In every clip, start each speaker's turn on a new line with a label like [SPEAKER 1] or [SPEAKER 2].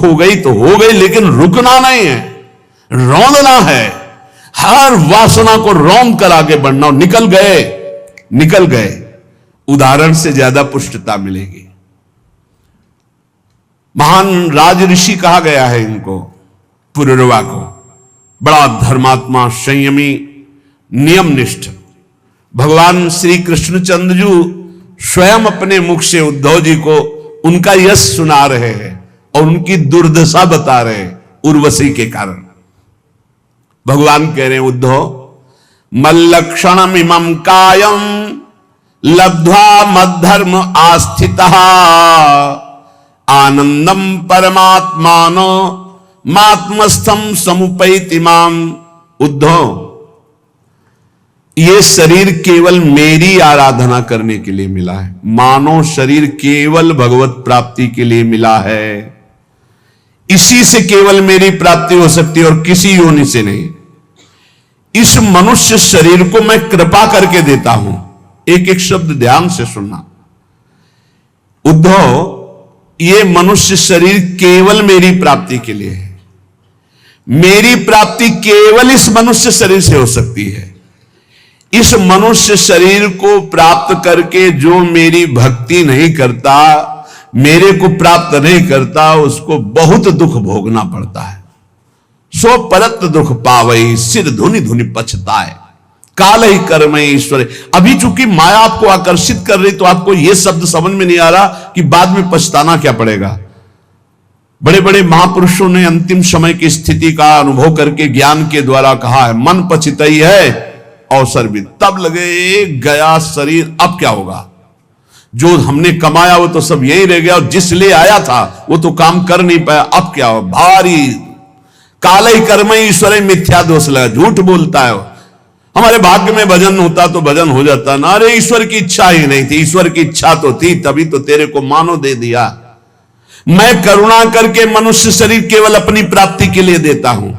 [SPEAKER 1] हो गई तो हो गई, लेकिन रुकना नहीं है, रौंदना है, हर वासना को रौंद कर आगे बढ़ना। निकल गए उदाहरण से ज्यादा पुष्टता मिलेगी। महान राज ऋषि कहा गया है इनको, पुरुरवा को, बड़ा धर्मात्मा, संयमी, नियमनिष्ठ। भगवान श्री कृष्णचंद्र जी स्वयं अपने मुख से उद्धव जी को उनका यश सुना रहे हैं और उनकी दुर्दशा बता रहे हैं उर्वशी के कारण। भगवान कह रहे हैं, उद्धव मल्लक्षणम इमं कायम लब्ध्वा मद्धर्म आस्थितः आनंदम परमात्मानो मात्मस्थम समुपैति माम। उद्धव, ये शरीर केवल मेरी आराधना करने के लिए मिला है। मानव शरीर केवल भगवत प्राप्ति के लिए मिला है, इसी से केवल मेरी प्राप्ति हो सकती है और किसी योनि से नहीं। इस मनुष्य शरीर को मैं कृपा करके देता हूं। एक एक शब्द ध्यान से सुनना। उद्धव, ये मनुष्य शरीर केवल मेरी प्राप्ति के लिए है। मेरी प्राप्ति केवल इस मनुष्य शरीर से हो सकती है। इस मनुष्य शरीर को प्राप्त करके जो मेरी भक्ति नहीं करता, मेरे को प्राप्त नहीं करता, उसको बहुत दुख भोगना पड़ता है। सो परत दुख पावई सिर धुनि धुनि पछताए काल ही कर्म ईश्वर। अभी चूंकि माया आपको आकर्षित कर रही तो आपको यह शब्द समझ में नहीं आ रहा कि बाद में पछताना क्या पड़ेगा। बड़े बड़े महापुरुषों ने अंतिम समय की स्थिति का अनुभव करके ज्ञान के द्वारा कहा है, मन पछताई है अवसर भी तब लगे गया शरीर, अब क्या होगा। जो हमने कमाया वो तो सब यही रह गया, और जिस लिए आया था वो तो काम कर नहीं पाया, अब क्या हो। भारी काले कर्म ईश्वर मिथ्या दोष लगा, झूठ बोलता है। हमारे भाग्य में भजन होता तो भजन हो जाता ना। अरे ईश्वर की इच्छा ही नहीं थी, ईश्वर की इच्छा तो थी, तभी तो तेरे को मानो दे दिया। मैं करुणा करके मनुष्य शरीर केवल अपनी प्राप्ति के लिए देता हूं।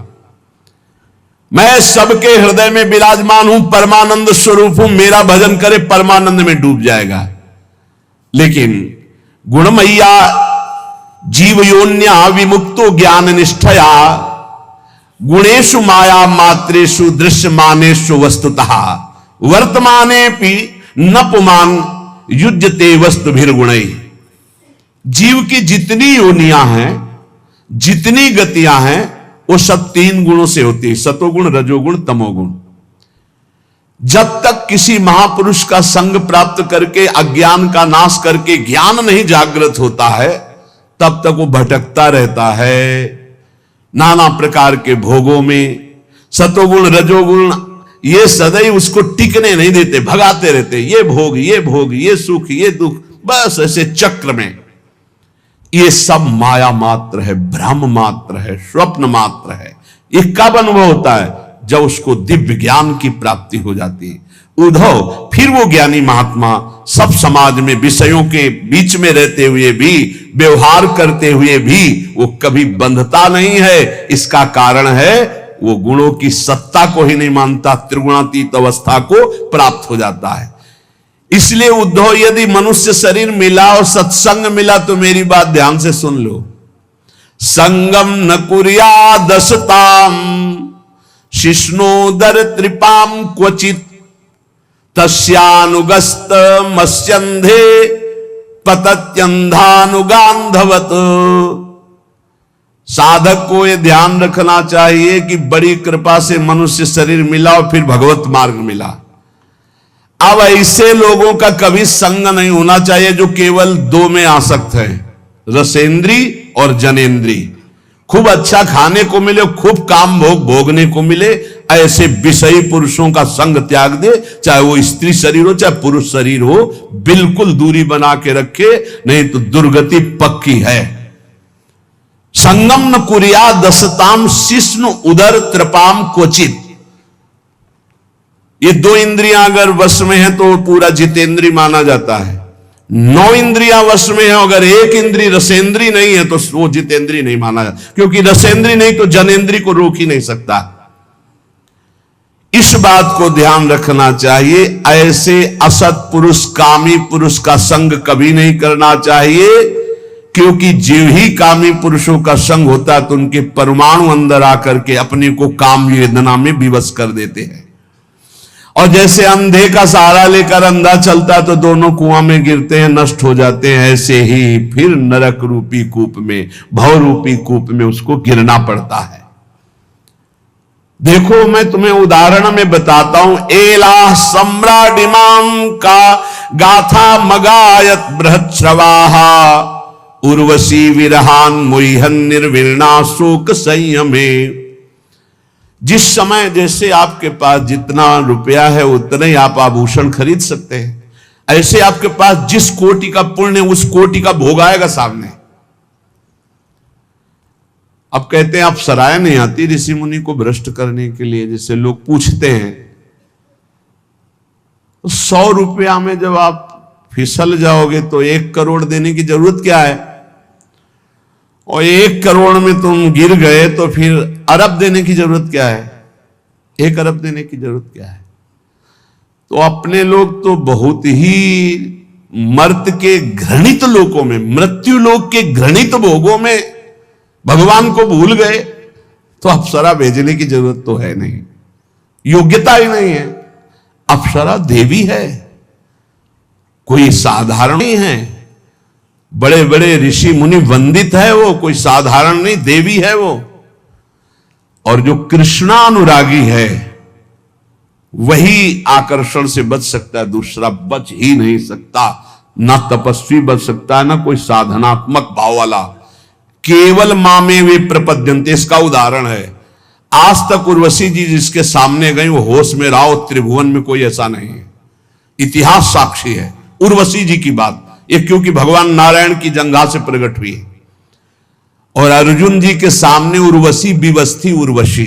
[SPEAKER 1] मैं सबके हृदय में विराजमान हूं, परमानंद स्वरूप हूं। मेरा भजन करे परमानंद में डूब जाएगा। लेकिन गुणमय्या जीव योन्या विमुक्तो ज्ञान निष्ठया गुणेशु माया मात्रेषु दृश्यमानेषु वस्तुतः वर्तमाने पि न पुमान युज्यते वस्तुभिर्गुणै। जीव की जितनी योनियां हैं, जितनी गतियां हैं, वो सब तीन गुणों से होती है, सतोगुण, रजोगुण, तमोगुण। जब तक किसी महापुरुष का संग प्राप्त करके अज्ञान का नाश करके ज्ञान नहीं जागृत होता है, तब तक वो भटकता रहता है नाना प्रकार के भोगों में। सतोगुण, रजोगुण ये सदैव उसको टिकने नहीं देते, भगाते रहते। ये भोग, ये भोग, ये सुख, ये दुख, बस ऐसे चक्र में। ये सब माया मात्र है, भ्रम मात्र है, स्वप्न मात्र है। ये कब अनुभव होता है? जब उसको दिव्य ज्ञान की प्राप्ति हो जाती है। उद्धव, फिर वो ज्ञानी महात्मा सब समाज में विषयों के बीच में रहते हुए भी, व्यवहार करते हुए भी वो कभी बंधता नहीं है। इसका कारण है वो गुणों की सत्ता को ही नहीं मानता, त्रिगुणातीत अवस्था को प्राप्त हो जाता है। इसलिए उद्धव, यदि मनुष्य शरीर मिला और सत्संग मिला तो मेरी बात ध्यान से सुन लो। संगम न कुर्या दशताम शिष्णोदर त्रिपाम क्वचित तस्यानुगस्त मस्यंधे पतत्यंधानुगांधवत। साधक को यह ध्यान रखना चाहिए कि बड़ी कृपा से मनुष्य शरीर मिला और फिर भगवत मार्ग मिला। अब ऐसे लोगों का कभी संग नहीं होना चाहिए जो केवल दो में आसक्त है, रसेंद्री और जनेन्द्री। खूब अच्छा खाने को मिले, खूब काम भोग भोगने को मिले, ऐसे विषयी पुरुषों का संग त्याग दे। चाहे वो स्त्री शरीर हो चाहे पुरुष शरीर हो, बिल्कुल दूरी बना के रखे, नहीं तो दुर्गति पक्की है। संगम न कुर्या दशताम शिष्णु उदर त्रिपाम क्वचित। ये दो इंद्रियां अगर वश में है तो पूरा जितेंद्री माना जाता है। 9 इंद्रियां वश में है, अगर एक इंद्री रसेंद्री नहीं है तो वो जितेंद्री नहीं माना जाता, क्योंकि रसेंद्री नहीं तो जनेन्द्री को रोक ही नहीं सकता। इस बात को ध्यान रखना चाहिए। ऐसे असत पुरुष, कामी पुरुष का संग कभी नहीं करना चाहिए, क्योंकि जीव ही कामी पुरुषों का संग होता है तो उनके परमाणु अंदर आकर के अपने को काम वेदना में विवश कर देते हैं। और जैसे अंधे का सहारा लेकर अंधा चलता है तो दोनों कुआं में गिरते हैं, नष्ट हो जाते हैं, ऐसे ही फिर नरक रूपी कूप में, भव रूपी कूप में उसको गिरना पड़ता है। देखो मैं तुम्हें उदाहरण में बताता हूं। एला सम्राडिमां का गाथा मगायत बृहच्छ्रवाहा उर्वशी विरहान मुहन निर्विरणा शोक संयमे। जिस समय जैसे आपके पास जितना रुपया है उतने ही आप आभूषण खरीद सकते हैं, ऐसे आपके पास जिस कोटि का पुण्य उस कोटि का भोग आएगा सामने। अब कहते हैं आप सराय नहीं आती ऋषि मुनि को भ्रष्ट करने के लिए, जैसे लोग पूछते हैं। तो 100 रुपया में जब आप फिसल जाओगे तो 1 करोड़ देने की जरूरत क्या है, और 1 करोड़ में तुम गिर गए तो फिर अरब देने की जरूरत क्या है, 1 अरब देने की जरूरत क्या है। तो अपने लोग तो बहुत ही मर्त के घृणित लोकों में, मृत्यु लोक के घृणित भोगों में भगवान को भूल गए। तो अप्सरा भेजने की जरूरत तो है नहीं, योग्यता ही नहीं है। अप्सरा देवी है, कोई साधारण नहीं है। बड़े बड़े ऋषि मुनि वंदित है वो, कोई साधारण नहीं, देवी है वो। और जो कृष्णानुरागी है वही आकर्षण से बच सकता है, दूसरा बच ही नहीं सकता। ना तपस्वी बच सकता है, ना कोई साधनात्मक भाव वाला। केवल मामे वे प्रपद्यन्ते, इसका उदाहरण है। आज तक उर्वशी जी जिसके सामने गई वो होश में रहा, त्रिभुवन में कोई ऐसा नहीं है। इतिहास साक्षी है उर्वशी जी की बात, ये क्योंकि भगवान नारायण की जंघा से प्रकट हुई है। और अर्जुन जी के सामने उर्वशी विवश थी। उर्वशी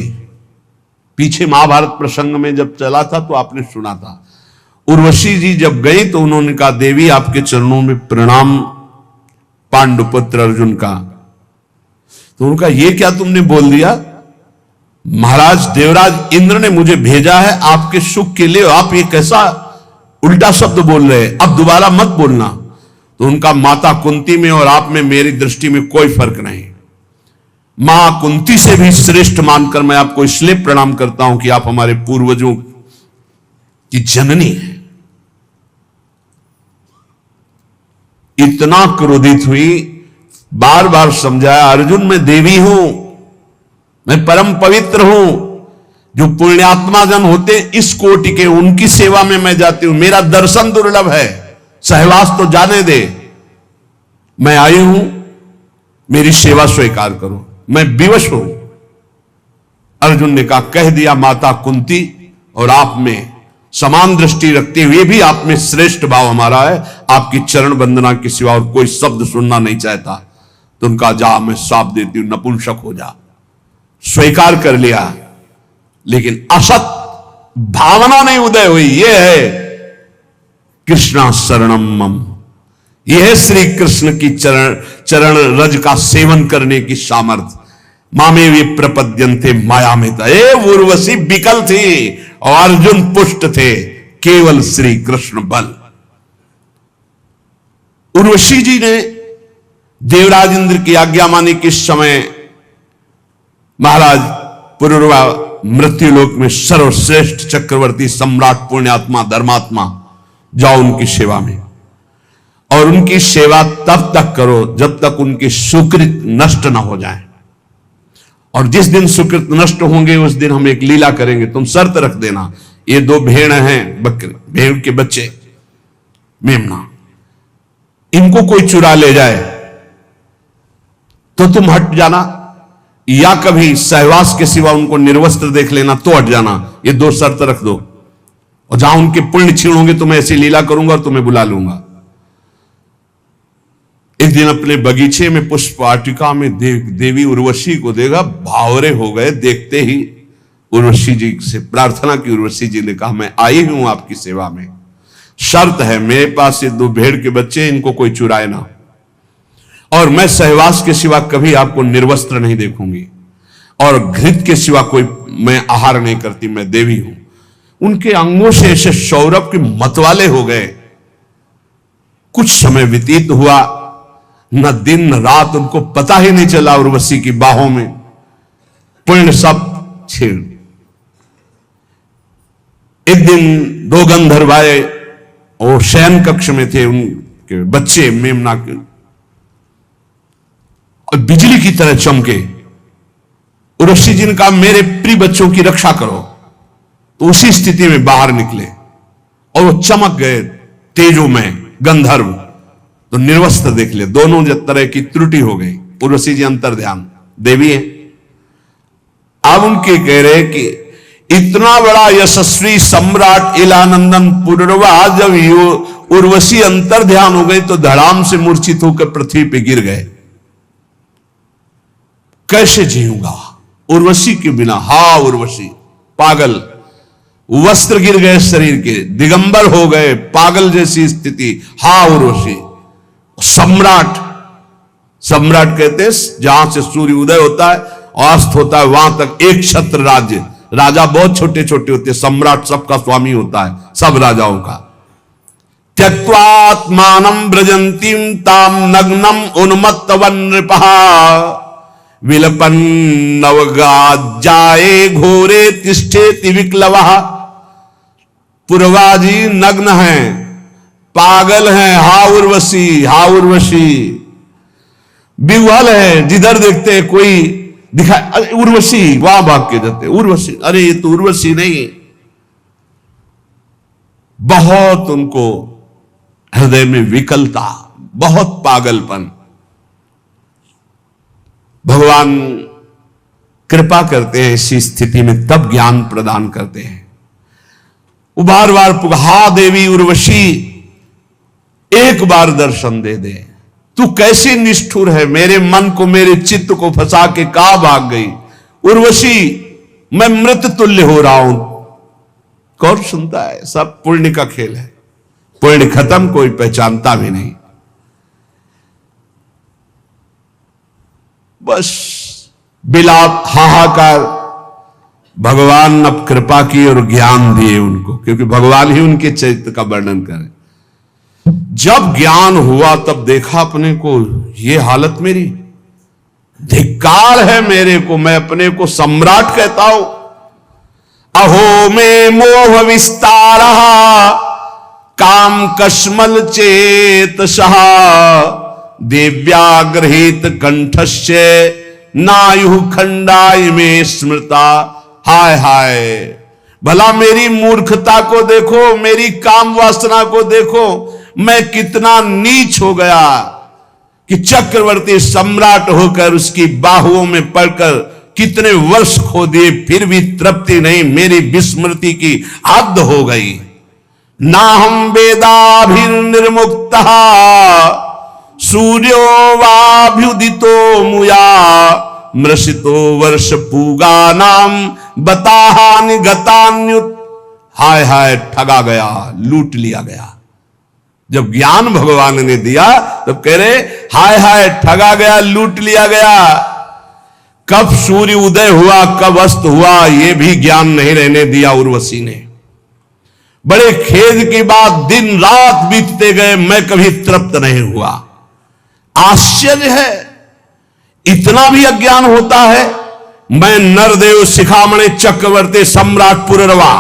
[SPEAKER 1] पीछे महाभारत प्रसंग में जब चला था तो आपने सुना था। उर्वशी जी जब गई तो उन्होंने कहा देवी आपके चरणों में प्रणाम पांडुपुत्र अर्जुन का। तो उनका ये क्या तुमने बोल दिया, महाराज देवराज इंद्र ने मुझे भेजा है आपके सुख के लिए, आप ये कैसा उल्टा शब्द बोल रहे हैं, अब दोबारा मत बोलना। तो उनका माता कुंती में और आप में मेरी दृष्टि में कोई फर्क नहीं। मां कुंती से भी श्रेष्ठ मानकर मैं आपको इसलिए प्रणाम करता हूं कि आप हमारे पूर्वजों की जननी है। इतना क्रोधित हुई, बार बार समझाया अर्जुन मैं देवी हूं, मैं परम पवित्र हूं। जो पुण्यात्मा जन होते इस कोटि के, उनकी सेवा में मैं जाती हूं। मेरा दर्शन दुर्लभ है, सहवास तो जाने दे। मैं आई हूं, मेरी सेवा स्वीकार करो, मैं विवश हूं। अर्जुन ने कहा कह दिया माता कुंती और आप में समान दृष्टि रखते हुए भी आप में श्रेष्ठ भाव हमारा है। आपकी चरण वंदना के सिवा और कोई शब्द सुनना नहीं चाहता। तो उनका जा मैं साफ देती हूं, नपुंसक हो जा। स्वीकार कर लिया, लेकिन असत भावना नहीं उदय हुई। यह है कृष्णा शरणम मम, यह है श्री कृष्ण की चरण रज का सेवन करने की सामर्थ्य। मामे वे प्रपद्यन्ते माया में था। उर्वशी विकल थी और अर्जुन पुष्ट थे, केवल श्री कृष्ण बल। उर्वशी जी ने देवराज इंद्र की आज्ञा मानी। किस समय महाराज पुरुरवा मृत्युलोक में सर्वश्रेष्ठ चक्रवर्ती सम्राट पुण्यात्मा धर्मात्मा, जाओ उनकी सेवा में। और उनकी सेवा तब तक करो जब तक उनकी सुकृत नष्ट ना हो जाए। और जिस दिन सुकृत नष्ट होंगे उस दिन हम एक लीला करेंगे। तुम शर्त रख देना, ये 2 भेड़ हैं, बकरे, भेड़ के बच्चे, मेमना, इनको कोई चुरा ले जाए तो तुम हट जाना, या कभी सहवास के सिवा उनको निर्वस्त्र देख लेना तो हट जाना। ये 2 शर्त रख दो। और जहां उनके पुण्य क्षीण होंगे तो मैं ऐसी लीला करूंगा और तुम्हें बुला लूंगा। एक दिन अपने बगीचे में पुष्प वाटिका में देवी उर्वशी को देखा, भावरे हो गए। देखते ही उर्वशी जी से प्रार्थना की। उर्वशी जी ने कहा मैं आई हूं आपकी सेवा में, शर्त है मेरे पास ये 2 भेड़ के बच्चे, इनको कोई चुराए ना, और मैं सहवास के सिवा कभी आपको निर्वस्त्र नहीं देखूंगी, और घृत के सिवा कोई मैं आहार नहीं करती, मैं देवी हूं। उनके अंगों से ऐसे सौरभ के मतवाले हो गए। कुछ समय व्यतीत हुआ, न दिन न रात उनको पता ही नहीं चला उर्वशी की बाहों में पुण्य सब छेड़। एक दिन दो गंधर्व आए और शयन कक्ष में थे उनके बच्चे मेमना के, और बिजली की तरह चमके। उर्वशी जी ने कहा मेरे प्रिय बच्चों की रक्षा करो, तो उसी स्थिति में बाहर निकले और वो चमक गए तेजों में गंधर्व, तो निर्वस्त्र देख ले, दोनों तरह की त्रुटि हो गई। उर्वशी जी अंतर ध्यान देवी है। अब उनके कह रहे कि इतना बड़ा यशस्वी सम्राट इलानंदन पुरवा जब उर्वशी अंतर ध्यान हो गई तो धड़ाम से मूर्छित होकर पृथ्वी पे गिर गए। कैसे जीऊंगा उर्वशी के बिना? हा उर्वशी पागल, वस्त्र गिर गए शरीर के, दिगंबर हो गए, पागल जैसी स्थिति। हा उर्वशी। सम्राट, सम्राट कहते हैं जहां से सूर्य उदय होता है अस्त होता है वहां तक एक छत्र राज्य। राजा बहुत छोटे छोटे होते हैं, सम्राट सबका स्वामी होता है, सब राजाओं का। त्यक्त्वात्मानं ब्रजंतीम ताम नग्नम उन्मत्तवन नृपहा विलपन नवगाजाए घोरे तिष्ठेति विक्लवः। पुरवाजी नग्न हैं, पागल हैं, हा उर्वशी, हा उर्वशी। विह्वल है, जिधर देखते हैं कोई दिखाए उर्वशी, वहां भाग के जाते उर्वशी। अरे ये तो उर्वशी नहीं। बहुत उनको हृदय में विकलता, बहुत पागलपन। भगवान कृपा करते हैं इसी स्थिति में, तब ज्ञान प्रदान करते हैं। वो बार बार हा देवी उर्वशी एक बार दर्शन दे दे। तू कैसी निष्ठुर है, मेरे मन को मेरे चित्त को फंसा के कहां भाग गई उर्वशी, मैं मृत तुल्य हो रहा हूं। कौन सुनता है? सब पुण्य का खेल है, पुण्य खत्म कोई पहचानता भी नहीं। बस बिलाप हाहाकार। भगवान अब कृपा की और ज्ञान दिए उनको, क्योंकि भगवान ही उनके चरित्र का वर्णन करे। जब ज्ञान हुआ तब देखा अपने को, ये हालत मेरी, धिक्कार है मेरे को, मैं अपने को सम्राट कहता हूं। अहो में मोह विस्तार काम कश्मल चेतसः देव्याग्रहित कंठस्य नायु खंडाय में स्मृता। हाय हाय, भला मेरी मूर्खता को देखो, मेरी काम वासना को देखो, मैं कितना नीच हो गया कि चक्रवर्ती सम्राट होकर उसकी बाहुओं में पड़कर कितने वर्ष खो दिए, फिर भी तृप्ति नहीं, मेरी विस्मृति की हद हो गई। ना हम वेदाभिर्निर्मुक्तः सूर्यो वाभ्युदितो मुया मृषितो वर्ष पूगा नाम बताहानि गतान्युत। हाय हाय, ठगा गया, लूट लिया गया। जब ज्ञान भगवान ने दिया तब कह रहे हाय हाय, ठगा गया, लूट लिया गया। कब सूर्य उदय हुआ, कब अस्त हुआ, यह भी ज्ञान नहीं रहने दिया उर्वशी ने। बड़े खेद की बात, दिन रात बीतते गए, मैं कभी तृप्त नहीं हुआ। आश्चर्य है, इतना भी अज्ञान होता है। मैं नरदेव शिखामणि चक्रवर्ती सम्राट पुररवा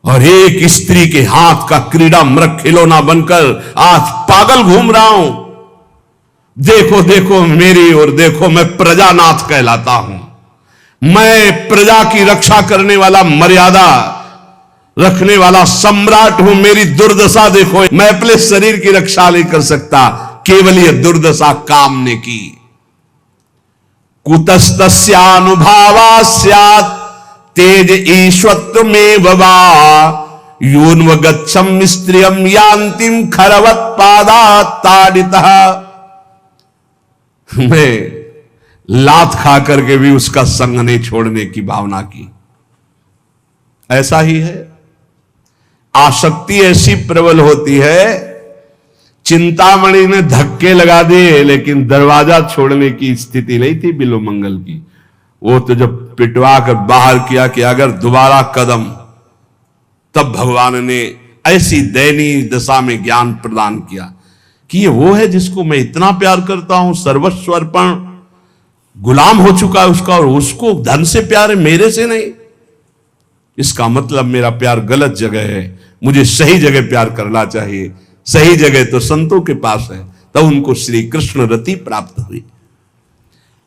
[SPEAKER 1] और एक स्त्री के हाथ का क्रीड़ा मृग खिलौना बनकर आज पागल घूम रहा हूं। देखो देखो मेरी और देखो, मैं प्रजानाथ कहलाता हूं। मैं प्रजा की रक्षा करने वाला, मर्यादा रखने वाला सम्राट हूं। मेरी दुर्दशा देखो, मैं अपने शरीर की रक्षा नहीं कर सकता, केवल यह दुर्दशा काम ने की। कुतस्तस्यानुभावा स्यात् तेज ईश्वत्व में बवा यून्व गच्छम स्त्रियम यान्तिम खरवत पादा ताड़ितः। मैं लात खा करके भी उसका संग नहीं छोड़ने की भावना की। ऐसा ही है, आसक्ति ऐसी प्रबल होती है। चिंतामणि ने धक्के लगा दिए लेकिन दरवाजा छोड़ने की स्थिति नहीं थी बिल्वमंगल की। वो तो जब पिटवा कर बाहर किया कि अगर दोबारा कदम, तब भगवान ने ऐसी दयनीय दशा में ज्ञान प्रदान किया कि ये वो है जिसको मैं इतना प्यार करता हूं, सर्वस्व अर्पण, गुलाम हो चुका है उसका, और उसको धन से प्यार है, मेरे से नहीं। इसका मतलब मेरा प्यार गलत जगह है, मुझे सही जगह प्यार करना चाहिए। सही जगह तो संतों के पास है। तब उनको श्री कृष्ण रति प्राप्त हुई।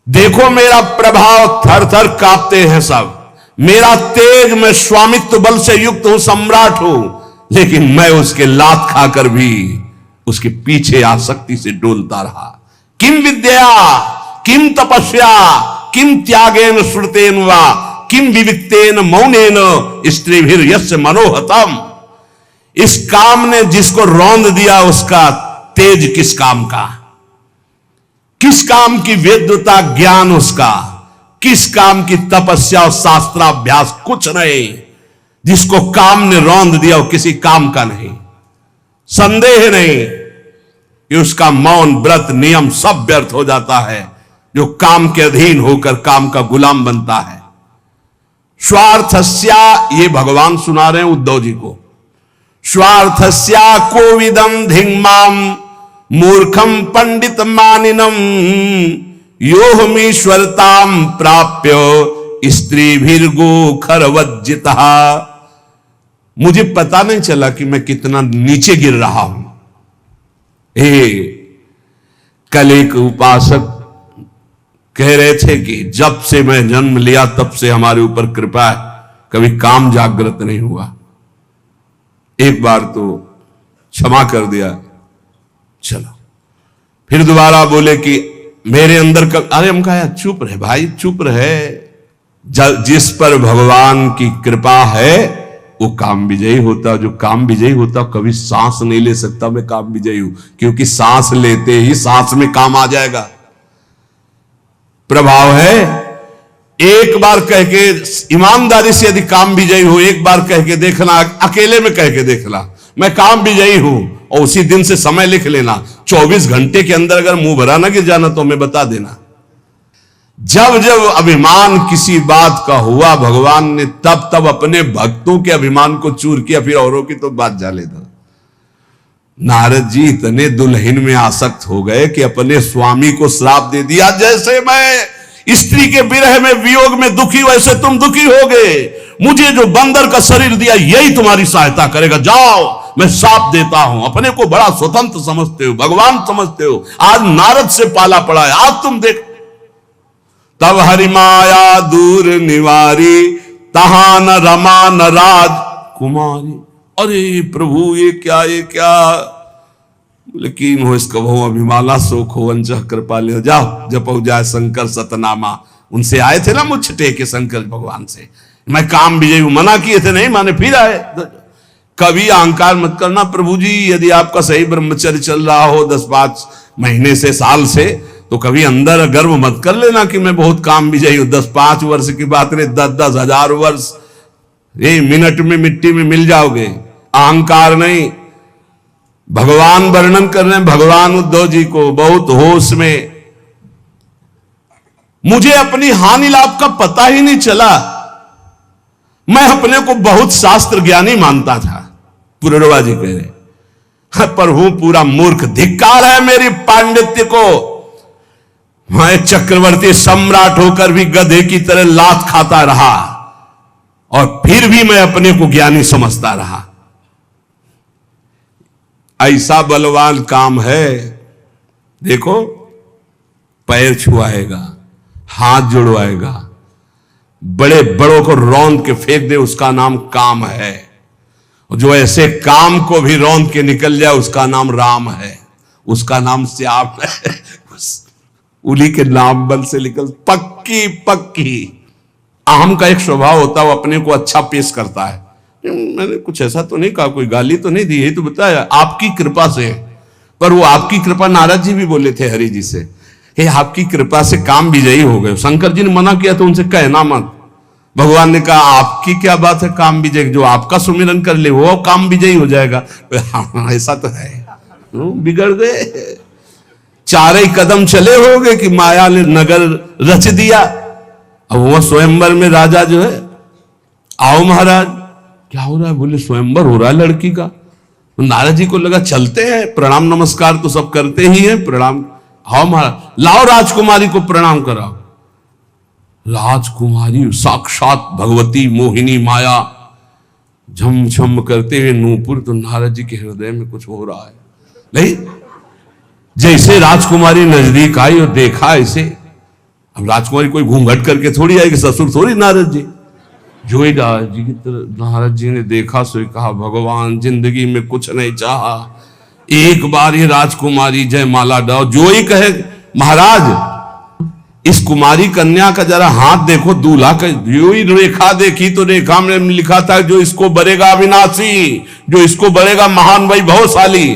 [SPEAKER 1] देखो मेरा प्रभाव, थर थर कांपते हैं सब, मेरा तेज, मैं स्वामित्व बल से युक्त हूं, सम्राट हूं, लेकिन मैं उसके लात खाकर भी उसके पीछे आसक्ति से डोलता रहा। किम विद्या, किम तपस्या, किम त्यागेन श्रुतेन वा, किम विविक्तेन मौनेन स्त्रीभिर यस्य मनोहतम। इस काम ने जिसको रौंद दिया, उसका तेज किस काम का, किस काम की वेद्यता ज्ञान उसका, किस काम की तपस्या और शास्त्राभ्यास, कुछ नहीं। जिसको काम ने रौंद दिया वो किसी काम का नहीं। संदेह नहीं कि उसका मौन, व्रत, नियम सब व्यर्थ हो जाता है जो काम के अधीन होकर काम का गुलाम बनता है। स्वार्थस्या, ये भगवान सुना रहे हैं उद्धव जी को, स्वार्थस्या कोविदम धिंगमाम मूर्खम पंडित मानिनम योहमीश्वरताम प्राप्य स्त्रीभिर्गो खरवज्जिता। मुझे पता नहीं चला कि मैं कितना नीचे गिर रहा हूं। कल एक उपासक कह रहे थे कि जब से मैं जन्म लिया तब से हमारे ऊपर कृपा है, कभी काम जागृत नहीं हुआ। एक बार तो क्षमा कर दिया, चलो। फिर दोबारा बोले कि मेरे अंदर का, अरे हम कहा चुप रहे भाई, चुप रहे। जिस पर भगवान की कृपा है वो काम विजयी होता। जो काम विजयी होता कभी सांस नहीं ले सकता मैं काम विजयी हूं, क्योंकि सांस लेते ही सांस में काम आ जाएगा। प्रभाव है। एक बार कह के ईमानदारी से यदि काम विजयी हो, एक बार कह के देखना, अकेले में कह के देखना मैं काम विजयी हूं, और उसी दिन से समय लिख लेना। 24 घंटे के अंदर अगर मुंह भरा ना गिर जाना तो हमें बता देना। जब जब अभिमान किसी बात का हुआ, भगवान ने तब तब अपने भक्तों के अभिमान को चूर किया, फिर औरों की तो बात जाले दो। नारद जी इतने दुल्हन में आसक्त हो गए कि अपने स्वामी को श्राप दे दिया, जैसे मैं स्त्री के विरह में, वियोग में दुखी, वैसे तुम दुखी हो गए। मुझे जो बंदर का शरीर दिया यही तुम्हारी सहायता करेगा, जाओ मैं श्राप देता हूं। अपने को बड़ा स्वतंत्र समझते हो, भगवान समझते हो, आज नारद से पाला पड़ा है, आज तुम देख। तब हरिमाया दूर निवारी, तहां न रमा न राज कुमारी। अरे प्रभु ये क्या, ये क्या। लेकिन हो इसका बहु अभिमाला शोक हो वंच कृपा ले, जाओ जपो जाए शंकर सतनामा। उनसे आए थे ना मुझ टेके शंकर भगवान से, मैं काम विजयी हूं, मना किए थे, नहीं माने, फिर आए। कभी अहंकार मत करना प्रभु जी, यदि आपका सही ब्रह्मचर्य चल रहा हो 10-5 महीने से, साल से, तो कभी अंदर गर्व मत कर लेना कि मैं बहुत काम विजयी हूं। 10-5 वर्ष की बात नहीं, 10-10 हजार वर्ष, ये मिनट में मिट्टी में मिल जाओगे। अहंकार नहीं। भगवान वर्णन कर रहे हैं, भगवान उद्धव जी को बहुत होश में, मुझे अपनी हानि लाभ का पता ही नहीं चला। मैं अपने को बहुत शास्त्र ज्ञानी मानता था, पुररवा जी कह रहे, पर हूं पूरा मूर्ख। धिक्कार है मेरी पांडित्य को। मैं चक्रवर्ती सम्राट होकर भी गधे की तरह लात खाता रहा, और फिर भी मैं अपने को ज्ञानी समझता रहा। ऐसा बलवान काम है। देखो, पैर छुआएगा, हाथ जुड़वाएगा, बड़े बड़ों को रौंद के फेंक दे, उसका नाम काम है। और जो ऐसे काम को भी रौंद के निकल जाए, उसका नाम राम है, उसका नाम श्याम है। उन्हीं के नाम बल से निकल, पक्की पक्की। अहम का एक स्वभाव होता है, वो अपने को अच्छा पेश करता है। मैंने कुछ ऐसा तो नहीं कहा, कोई गाली तो नहीं दी, यही तो बताया आपकी कृपा से। पर वो आपकी कृपा, नारद जी भी बोले थे हरि जी से, हे आपकी कृपा से काम विजयी हो गए। शंकर जी ने मना किया तो उनसे कहना मत। भगवान ने कहा आपकी क्या बात है काम विजय, जो आपका सुमिरन कर ले वो काम विजयी हो जाएगा। हाँ, ऐसा तो है। बिगड़ गए, 4 कदम चले होगे कि माया ने नगर रच दिया। अब वो स्वयंवर में राजा जो है, आओ महाराज, क्या हो रहा है? बोले स्वयंवर हो रहा है लड़की का। तो नारद जी को लगा चलते हैं, प्रणाम नमस्कार तो सब करते ही हैं, प्रणाम, हाँ महाराज लाओ राजकुमारी को प्रणाम कराओ। राजकुमारी साक्षात भगवती मोहिनी माया झमझम करते हुए नूपुर, तो नारद जी के हृदय में कुछ हो रहा है। नहीं, जैसे राजकुमारी नजदीक आई और देखा ऐसे, अब राजकुमारी कोई घूंघट करके थोड़ी आएगी, ससुर थोड़ी नारद जी, जो ही नारद जी की तरफ, नारद जी ने देखा सो कहा भगवान जिंदगी में कुछ नहीं चाहा, एक बार ये राजकुमारी जयमाला डाओ। जो ही कहे महाराज इस कुमारी कन्या का जरा हाथ देखो, दूल्हा का, जो ही रेखा देखी तो रेखा में लिखा था जो इसको बरेगा अविनाशी, जो इसको बरेगा महान वैभवशाली।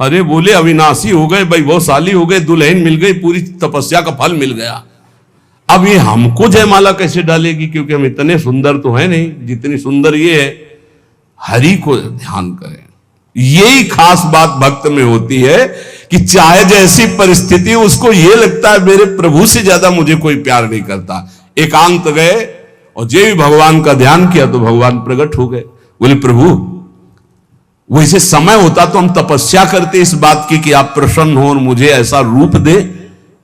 [SPEAKER 1] अरे बोले अविनाशी हो गए, वैभवशाली हो गए, दुल्हन मिल गई, पूरी तपस्या का फल मिल गया। अब ये हमको जयमाला कैसे डालेगी, क्योंकि हम इतने सुंदर तो है नहीं जितनी सुंदर ये है। हरि को ध्यान करें, यही खास बात भक्त में होती है कि चाहे जैसी परिस्थिति, उसको ये लगता है मेरे प्रभु से ज्यादा मुझे कोई प्यार नहीं करता। एकांत गए और जे भी भगवान का ध्यान किया तो भगवान प्रकट हो गए। बोले प्रभु वैसे समय होता तो हम तपस्या करते इस बात की कि आप प्रसन्न हो और मुझे ऐसा रूप दे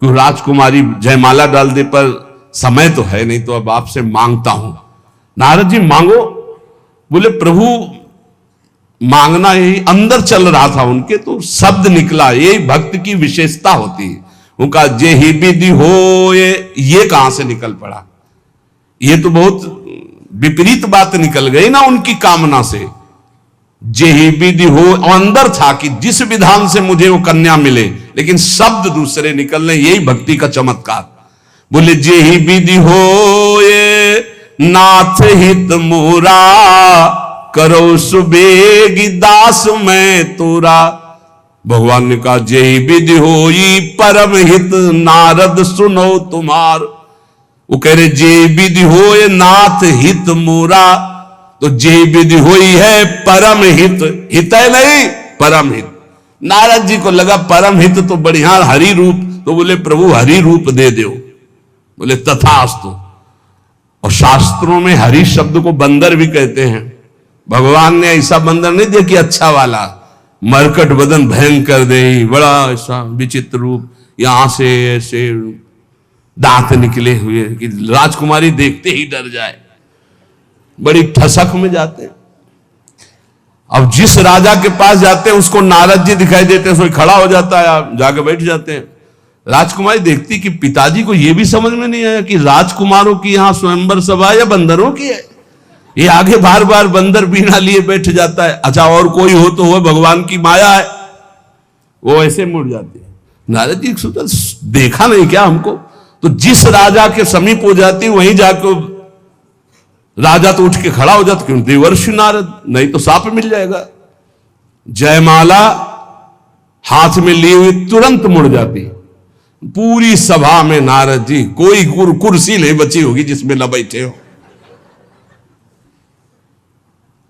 [SPEAKER 1] कि राजकुमारी जयमाला डाल दे, पर समय तो है नहीं, तो अब आपसे मांगता हूं। नारद जी मांगो। बोले प्रभु मांगना ही अंदर चल रहा था उनके, तो शब्द निकला, यही भक्त की विशेषता होती है। उनका जे ही विधि हो, ये कहां से निकल पड़ा, ये तो बहुत विपरीत बात निकल गई ना उनकी कामना से। जे ही विधि हो, अंदर था कि जिस विधान से मुझे वो कन्या मिले, लेकिन शब्द दूसरे निकलने, यही भक्ति का चमत्कार। बोले जे ही विधि हो ये नाथ हित मोरा, करो सुबेगी दास मैं तोरा। भगवान ने कहा जे ही विधि होई परम हित नारद सुनो तुम्हार। वो कह रहे जे विधि हो ये नाथ हित मोरा, तो जे विधि हुई है परम हित, हित है नहीं परम हित। नारद जी को लगा परम हित तो बढ़िया हरि रूप, तो बोले प्रभु हरि रूप दे दो। बोले तथास्तु। और शास्त्रों में हरि शब्द को बंदर भी कहते हैं। भगवान ने ऐसा बंदर नहीं दिया कि अच्छा वाला, मरकट बदन भयंकर दे, बड़ा ऐसा विचित्र रूप, यहां से ऐसे दांत निकले हुए कि राजकुमारी देखते ही डर जाए, बड़ी ठसक में जाते हैं। अब जिस राजा के पास जाते हैं उसको नारद जी दिखाई देते हैं, सोई खड़ा हो जाता है, आप जाके बैठ जाते हैं। राजकुमारी देखती कि पिताजी को यह भी समझ में नहीं आया कि राजकुमारों की यहां स्वयंवर सभा या बंदरों की है। ये आगे बार बार बंदर बीना लिए बैठ जाता है। अच्छा और कोई हो तो वो भगवान की माया है, वो ऐसे मुड़ जाते हैं। नारद जी सोचा देखा नहीं क्या हमको, तो जिस राजा के समीप हो जाती वहीं जाकर राजा तो उठ के खड़ा हो जाता, क्यों देवर्षि नारद, नहीं तो साप मिल जाएगा। जयमाला हाथ में लिए हुए तुरंत मुड़ जाती। पूरी सभा में नारद जी, कोई कुर्सी नहीं बची होगी जिसमें न बैठे हो।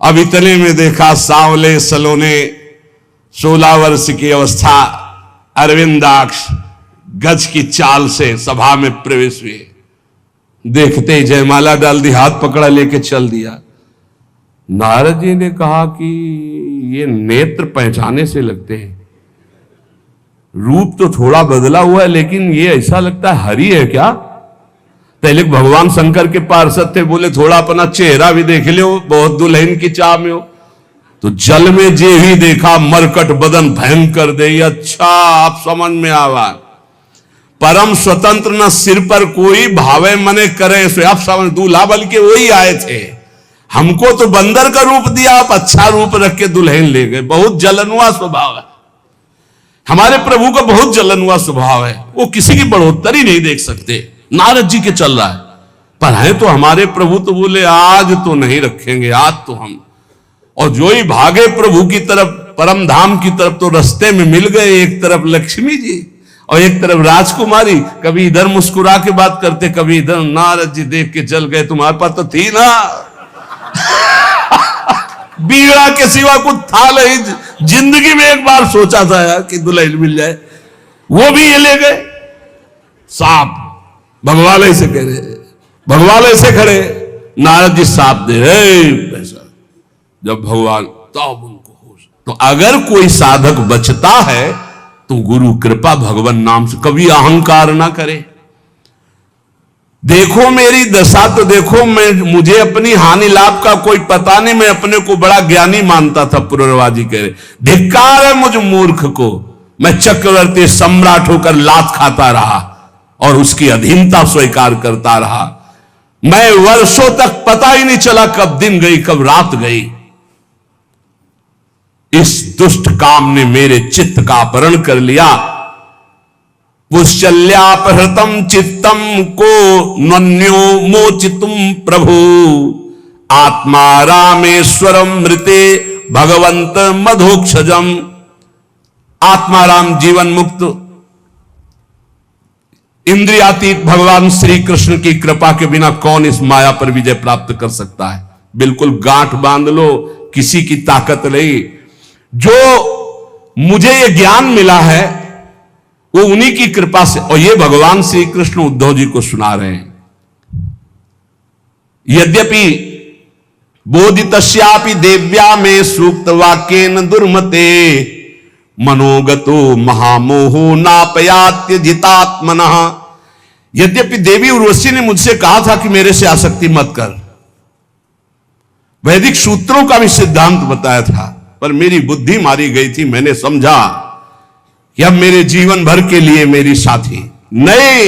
[SPEAKER 1] अब इतने में देखा सांवले सलोने 16 वर्ष की अवस्था अरविंदाक्ष गज की चाल से सभा में प्रवेश हुए। देखते ही जयमाला डाल दी, हाथ पकड़ा लेके चल दिया। नारद जी ने कहा कि ये नेत्र पहचाने से लगते हैं, रूप तो थोड़ा बदला हुआ है, लेकिन ये ऐसा लगता है हरि है क्या। पहले भगवान शंकर के पार्षद थे, बोले थोड़ा अपना चेहरा भी देख लो, बहुत दुल्हन की चाह में हो। तो जल में जे ही देखा मरकट बदन भयंकर दे। अच्छा आप समझ में आवा, परम स्वतंत्र न सिर पर कोई भावे मने करे सो। आप समझ, दूल्हा बल के वही आए थे, हमको तो बंदर का रूप दिया, आप अच्छा रूप रख के दुल्हन ले गए। बहुत जलनुआ स्वभाव है हमारे प्रभु का, बहुत जलनुआ स्वभाव है। वो किसी की बढ़ोत्तरी नहीं देख सकते, नारद जी के चल रहा है। पर है तो हमारे प्रभु, तो बोले आज तो नहीं रखेंगे, आज तो हम। और जो ही भागे प्रभु की तरफ, परम धाम की तरफ, तो रास्ते में मिल गए, एक तरफ लक्ष्मी जी और एक तरफ राजकुमारी। कभी इधर मुस्कुरा के बात करते, कभी इधर। नारद जी देख के चल गए, तुम्हारे पास तो थी ना बीड़ा के सिवा कुछ था नहीं। जिंदगी में एक बार सोचा था यार कि दुल्हन मिल जाए, वो भी ये ले गए। सांप भगवान ऐसे कह रहे, भगवान ऐसे खड़े, नारद जी सांप दे रहे पैसा। जब भगवान तब उनको होश, तो अगर कोई साधक बचता है तो गुरु कृपा भगवान नाम से, कभी अहंकार ना करे। देखो मेरी दशा तो देखो, मुझे अपनी हानि लाभ का कोई पता नहीं, मैं अपने को बड़ा ज्ञानी मानता था। पूर्ववादी कह रहे धिक्कार है मुझ मूर्ख को, मैं चक्रवर्ती सम्राट होकर लात खाता रहा और उसकी अधीनता स्वीकार करता रहा। मैं वर्षों तक पता ही नहीं चला कब दिन गई कब रात गई। इस दुष्ट काम ने मेरे चित्त का अपहरण कर लिया। पुष्चल्यापहृतम चित्तम को नन्यो मोचितुम प्रभु, आत्मा रामेश्वरम मृते भगवंत मधोक्षजम। आत्माराम जीवन मुक्त इंद्रियातीत भगवान श्री कृष्ण की कृपा के बिना कौन इस माया पर विजय प्राप्त कर सकता है। बिल्कुल गांठ बांध लो, किसी की ताकत नहीं। जो मुझे ये ज्ञान मिला है वो उन्हीं की कृपा से, और ये भगवान श्री कृष्ण उद्धव जी को सुना रहे हैं। यद्यपि बोधितस्यापि देव्या में सूक्त वाक्येन दुर्मते, मनोगतो महामोहो नापयात्य जितात्मनः। यद्यपि देवी उर्वशी ने मुझसे कहा था कि मेरे से आसक्ति मत कर, वैदिक सूत्रों का भी सिद्धांत बताया था, पर मेरी बुद्धि मारी गई थी। मैंने समझा कि अब मेरे जीवन भर के लिए मेरी साथी नहीं,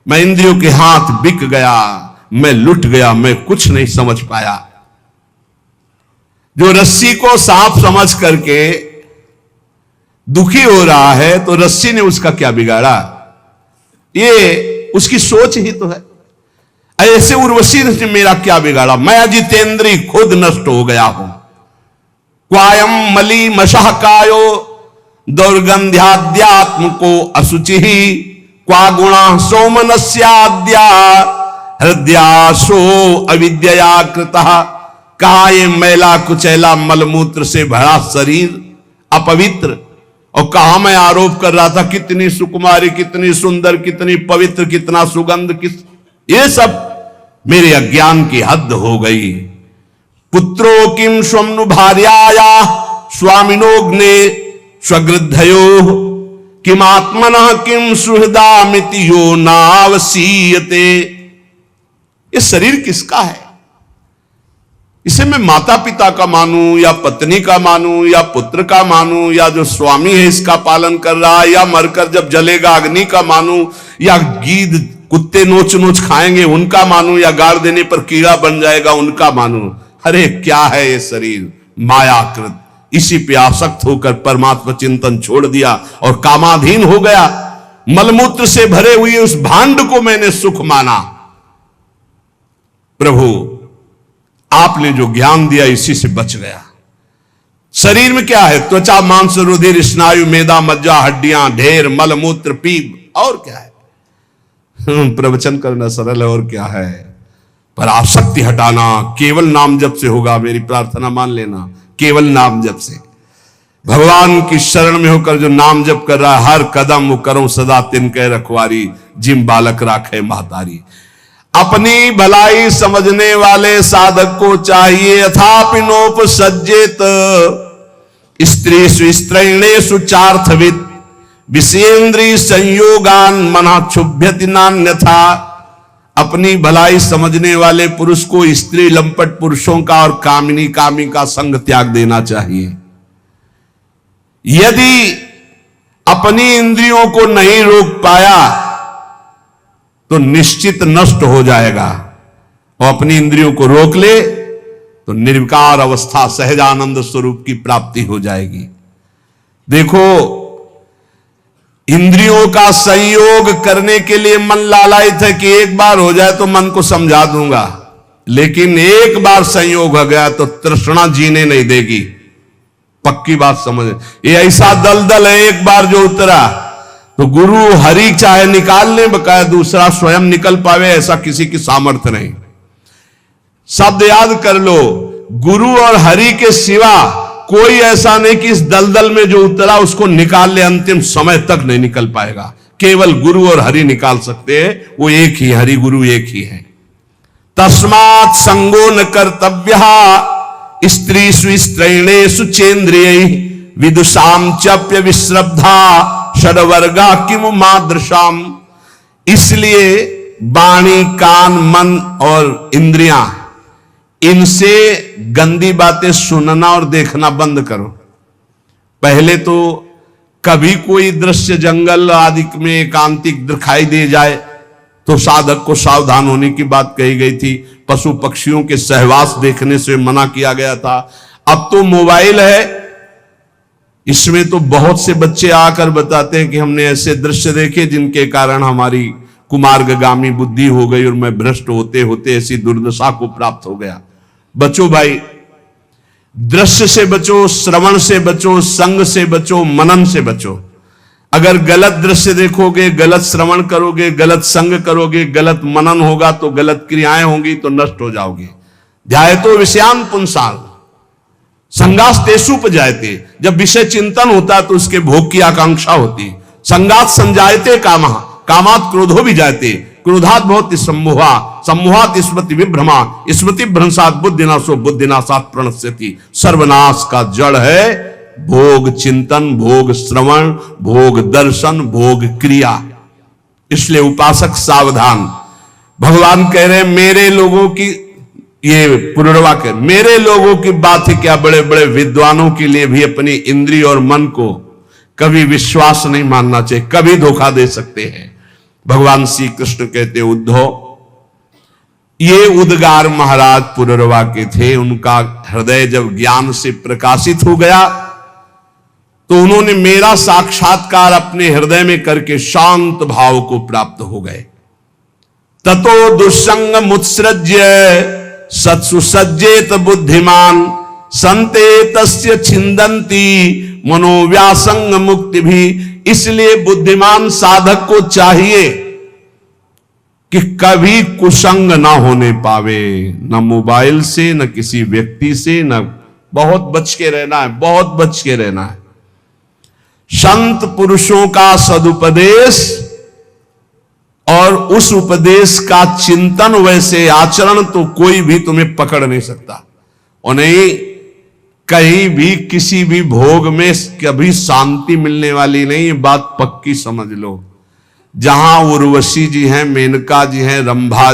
[SPEAKER 1] मैं इंद्रियों के हाथ बिक गया, मैं लुट गया, मैं कुछ नहीं समझ पाया। जो रस्सी को सांप समझ करके दुखी हो रहा है तो रस्सी ने उसका क्या बिगाड़ा, ये उसकी सोच ही तो है। ऐसे उर्वशी ने मेरा क्या बिगाड़ा, मैं अजितेंद्री खुद नष्ट हो गया हूं। क्वायम मली मशः कायो दौर्गंध्याद्यात्म को असुचि, क्वा गुणा सोमनस्याद्या हृदयासो अविद्या कृतः। कहा ये मैला कुचैला मलमूत्र से भरा शरीर अपवित्र, और कहा मैं आरोप कर रहा था कितनी सुकुमारी, कितनी सुंदर, कितनी पवित्र, कितना सुगंध, ये सब मेरे अज्ञान की हद हो गई। पुत्रो किम स्वम्नु भार्याया स्वामिनोग्ने स्वगृद्धयो, किम आत्मनः किम सुहृदामिति यो नावसीयते। ये शरीर किसका है? इसे मैं माता पिता का मानूं या पत्नी का मानूं या पुत्र का मानूं या जो स्वामी है इसका पालन कर रहा है, या मरकर जब जलेगा अग्नि का मानूं, या गीद कुत्ते नोच नोच खाएंगे उनका मानूं, या गाड़ देने पर कीड़ा बन जाएगा उनका मानूं। अरे क्या है ये शरीर? मायाकृत। इसी पे आसक्त होकर परमात्मा चिंतन छोड़ दिया और कामाधीन हो गया। मलमूत्र से भरे हुए उस भांड को मैंने सुख माना। प्रभु आपने जो ज्ञान दिया इसी से बच गया। शरीर में क्या है? त्वचा मांस रुधिर स्नायु मेदा मज्जा हड्डियां ढेर मलमूत्र पीप, और क्या है? प्रवचन करना सरल है, और क्या है? पर आसक्ति हटाना केवल नाम जप से होगा। मेरी प्रार्थना मान लेना, केवल नाम जप से। भगवान की शरण में होकर जो नाम जप कर रहा है, हर कदम वो करो सदा तिनके रखवारी, जिम बालक राखे महतारी। अपनी भलाई समझने वाले साधक को चाहिए अथापि नोपसज्जेत स्त्री स्त्रैणेषु चार्थविद विषयेन्द्रिय संयोगान मना क्षुभ्यति नान्यथा। अपनी भलाई समझने वाले पुरुष को स्त्री लंपट पुरुषों का और कामिनी कामी का संग त्याग देना चाहिए। यदि अपनी इंद्रियों को नहीं रोक पाया तो निश्चित नष्ट हो जाएगा, और अपनी इंद्रियों को रोक ले तो निर्विकार अवस्था सहजानंद स्वरूप की प्राप्ति हो जाएगी। देखो, इंद्रियों का संयोग करने के लिए मन लालायित है कि एक बार हो जाए तो मन को समझा दूंगा, लेकिन एक बार संयोग हो गया तो तृष्णा जीने नहीं देगी। पक्की बात समझ। ये ऐसा दलदल है, एक बार जो उतरा तो गुरु हरि चाहे निकाल ले, बकाया दूसरा स्वयं निकल पावे ऐसा किसी की सामर्थ्य नहीं। शब्द याद कर लो, गुरु और हरि के सिवा कोई ऐसा नहीं कि इस दलदल में जो उतरा उसको निकाल ले, अंतिम समय तक नहीं निकल पाएगा। केवल गुरु और हरि निकाल सकते हैं, वो एक ही, हरि गुरु एक ही है। तस्मात् संगो न कर्तव्य स्त्रीषु स्त्रैणेषु चेन्द्रियै विदुषाम चप्य विश्रद्धा षड्वर्गा किमु मादृशाम। इसलिए वाणी, कान, मन और इंद्रियां, इनसे गंदी बातें सुनना और देखना बंद करो। पहले तो कभी कोई दृश्य जंगल आदि में एकांतिक दिखाई दे जाए तो साधक को सावधान होने की बात कही गई थी। पशु पक्षियों के सहवास देखने से मना किया गया था। अब तो मोबाइल है, इसमें तो बहुत से बच्चे आकर बताते हैं कि हमने ऐसे दृश्य देखे जिनके कारण हमारी कुमार्गगामी बुद्धि हो गई और मैं भ्रष्ट होते होते ऐसी दुर्दशा को प्राप्त हो गया। बचो भाई, दृश्य से बचो, श्रवण से बचो, संग से बचो, मनन से बचो। अगर गलत दृश्य देखोगे, गलत श्रवण करोगे, गलत संग करोगे, गलत मनन होगा तो गलत क्रियाएं होंगी तो नष्ट हो जाओगे। ध्यायतो विषयान पुंसान संगास्तेषु उपजायते। जब विषय चिंतन होता तो उसके भोग की आकांक्षा होती। संगात संजायते कामः, कामात क्रोधो भी जायते, क्रोधात भवति सम्मोहा, सम्मोहात स्मृति विभ्रमा, स्मृति भ्रंशात बुद्धिनाशो, बुद्धिनाशात प्रणश्यति। सर्वनाश का जड़ है भोग चिंतन, भोग श्रवण, भोग दर्शन, भोग क्रिया। इसलिए उपासक सावधान। भगवान कह रहे हैं मेरे लोगों की, ये पुनर्वा के मेरे लोगों की बात है क्या, बड़े बड़े विद्वानों के लिए भी अपनी इंद्रिय और मन को कभी विश्वास नहीं मानना चाहिए, कभी धोखा दे सकते हैं। भगवान श्री कृष्ण कहते उद्धव, ये उद्गार महाराज पुनर्वा के थे। उनका हृदय जब ज्ञान से प्रकाशित हो गया तो उन्होंने मेरा साक्षात्कार अपने हृदय में करके शांत भाव को प्राप्त हो गए। ततो दुस्संग मुत्सृज्य सत्सु सज्जेत बुद्धिमान संते तस्य छिंदंती मनोव्यासंग मुक्ति भी। इसलिए बुद्धिमान साधक को चाहिए कि कभी कुसंग ना होने पावे, न मोबाइल से, न किसी व्यक्ति से, न, बहुत बच के रहना है, बहुत बच के रहना है। संत पुरुषों का सदुपदेश और उस उपदेश का चिंतन, वैसे आचरण तो कोई भी तुम्हें पकड़ नहीं सकता। और नहीं, कहीं भी किसी भी भोग में कभी शांति मिलने वाली नहीं, ये बात पक्की समझ लो। जहां उर्वशी जी हैं, मेनका जी हैं, रंभा